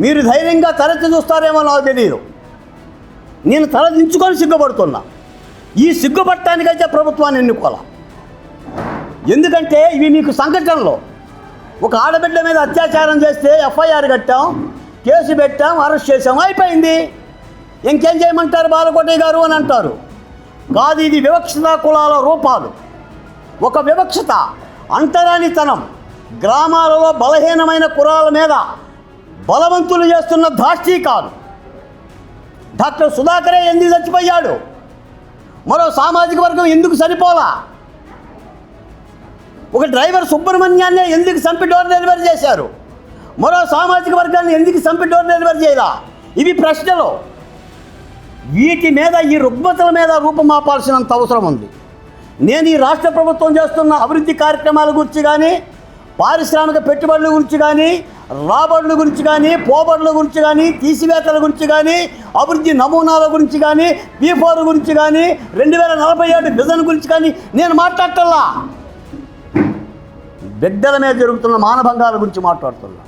మీరు ధైర్యంగా తలెత్తి చూస్తారేమో నాకు తెలియదు. నేను తల దించుకొని సిగ్గుపడుతున్నా. ఈ సిగ్గుపడటానికైతే ప్రభుత్వాన్ని ఎన్నుకోవాలా. ఎందుకంటే ఇవి మీకు సంఘటనలో ఒక ఆడబిడ్డ మీద అత్యాచారం చేస్తే ఎఫ్ఐఆర్ కట్టాం, కేసు పెట్టాం, అరెస్ట్ చేసాం, అయిపోయింది. ఇంకేం చేయమంటారు బాలకోటి గారు అని అంటారు. కాదు, ఇది వివక్షత కులాల రూపాలు. ఒక వివక్షత, అంటరానితనం, గ్రామాలలో బలహీనమైన కులాల మీద బలవంతులు చేస్తున్న దాష్టీకాలు. డాక్టర్ సుధాకరే ఎందుకు చచ్చిపోయాడు? మరో సామాజిక వర్గం ఎందుకు సరిపోలా? ఒక డ్రైవర్ సుబ్రహ్మణ్యాన్నే ఎందుకు చంపి డోర్ డెలివరీ చేశారు? మరో సామాజిక వర్గాన్ని ఎందుకు చంపి డోర్ డెలివరీ చేయాలా? ఇవి ప్రశ్నలు. వీటి మీద, ఈ రుగ్మతల మీద రూపుమాపాల్సినంత అవసరం ఉంది. నేను ఈ రాష్ట్ర ప్రభుత్వం చేస్తున్న అభివృద్ధి కార్యక్రమాల గురించి కానీ, పారిశ్రామిక పెట్టుబడుల గురించి కానీ, రాబడుల గురించి కానీ, పోబడుల గురించి కానీ, తీసివేతల గురించి కానీ, అభివృద్ధి నమూనాల గురించి కానీ, P4 గురించి కానీ, 2047 విజన్ గురించి కానీ నేను మాట్లాడటల్లా. బిడ్డల మీద జరుగుతున్న మానభంగాల గురించి మాట్లాడుతున్నా.